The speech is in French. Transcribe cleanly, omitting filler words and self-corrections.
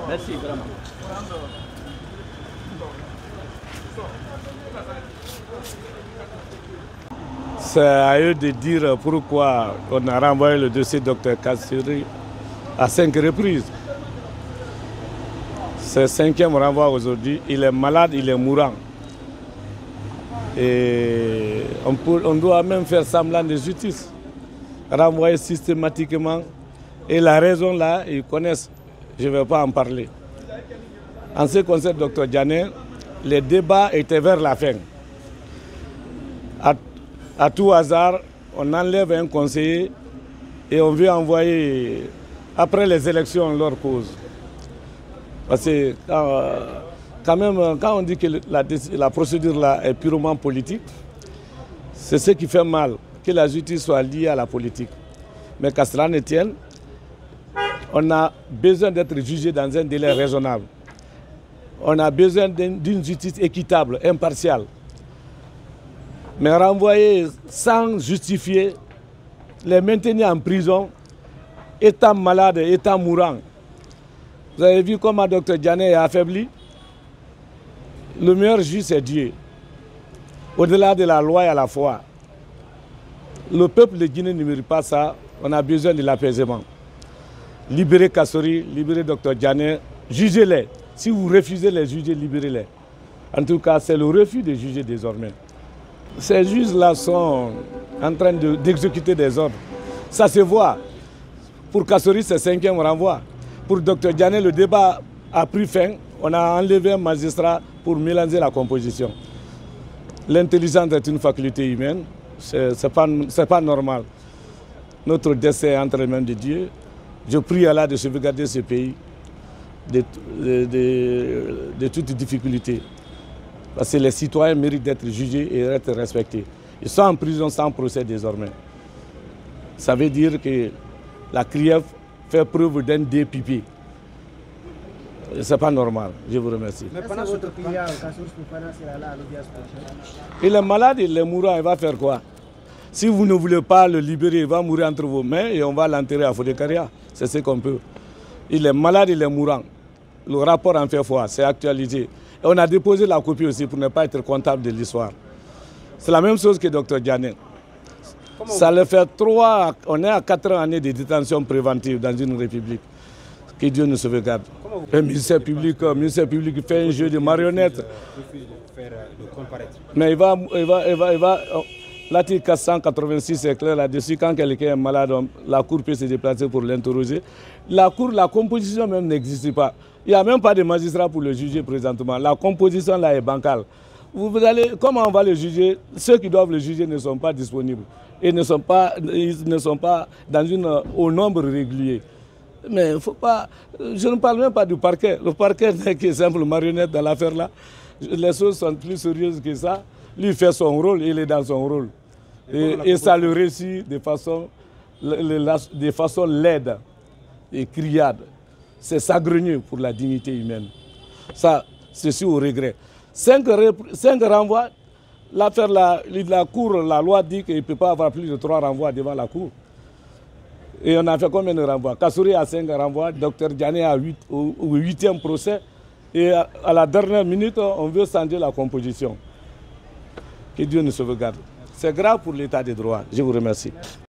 Merci vraiment. C'est à eux de dire pourquoi on a renvoyé le dossier Dr Kassuri à 5 reprises. C'est le 5e renvoi aujourd'hui. Il est malade, il est mourant. Et on doit même faire semblant de justice. Renvoyer systématiquement. Et la raison là, ils connaissent. Je ne vais pas en parler. En ce qui concerne Dr Diané, les débats étaient vers la fin. À tout hasard, on enlève un conseiller et on veut envoyer, après les élections, leur cause. Parce que quand même, quand on dit que la procédure là est purement politique, c'est ce qui fait mal, que la justice soit liée à la politique. Mais qu'à cela ne tienne, on a besoin d'être jugé dans un délai raisonnable. On a besoin d'une justice équitable, impartiale. Mais renvoyer sans justifier, les maintenir en prison, étant malade, étant mourant. Vous avez vu comment Dr Diané est affaibli? Le meilleur juge, c'est Dieu. Au-delà de la loi et à la foi. Le peuple de Guinée ne mérite pas ça. On a besoin de l'apaisement. Libérez Kassuri, libérez Dr Diané, jugez-les. Si vous refusez de les juger, libérez-les. En tout cas, c'est le refus de juger désormais. Ces juges-là sont en train d'exécuter des ordres. Ça se voit. Pour Kassuri, c'est le 5e renvoi. Pour Dr Diané, le débat a pris fin. On a enlevé un magistrat pour mélanger la composition. L'intelligence est une faculté humaine. C'est pas normal. Notre destin est entre les mains de Dieu. Je prie Allah de sauvegarder ce pays de toutes difficultés. Parce que les citoyens méritent d'être jugés et d'être respectés. Ils sont en prison sans procès désormais. Ça veut dire que la CRIEF fait preuve d'un dépipé. Ce n'est pas normal. Je vous remercie. Mais pendant votre client, Kassouri Fofana sera là à l'audience prochaine. Il est malade, il est mourant, il va faire quoi? Si vous ne voulez pas le libérer, il va mourir entre vos mains et on va l'enterrer à Fodekaria. C'est ce qu'on peut. Il est malade, il est mourant. Le rapport en fait foi, c'est actualisé. Et on a déposé la copie aussi pour ne pas être comptable de l'histoire. C'est la même chose que Dr Diané. Ça le fait on est à 4 années de détention préventive dans une république. Que Dieu nous sauvegarde. Le ministère public fait un jeu de marionnettes. Mais il va l'article 486 est clair là-dessus. Quand quelqu'un est malade, la Cour peut se déplacer pour l'interroger. La composition même n'existe pas. Il n'y a même pas de magistrat pour le juger présentement. La composition là est bancale. Comment on va le juger? Ceux qui doivent le juger ne sont pas disponibles. Ils ne sont pas au nombre régulier. Mais faut pas, je ne parle même pas du parquet. Le parquet n'est que simple marionnette dans l'affaire là. Les choses sont plus sérieuses que ça. Lui fait son rôle, il est dans son rôle. Et ça le réussit de façon laide et criarde. C'est sagrenu pour la dignité humaine. Ça, ceci au regret. 5 renvois, l'affaire, la Cour, la loi dit qu'il ne peut pas avoir plus de 3 renvois devant la Cour. Et on a fait combien de renvois? Kassouri a 5 renvois, Dr Diané a 8 au 8e procès. Et à la dernière minute, on veut changer la composition. Que Dieu nous sauvegarde. C'est grave pour l'état de droit. Je vous remercie.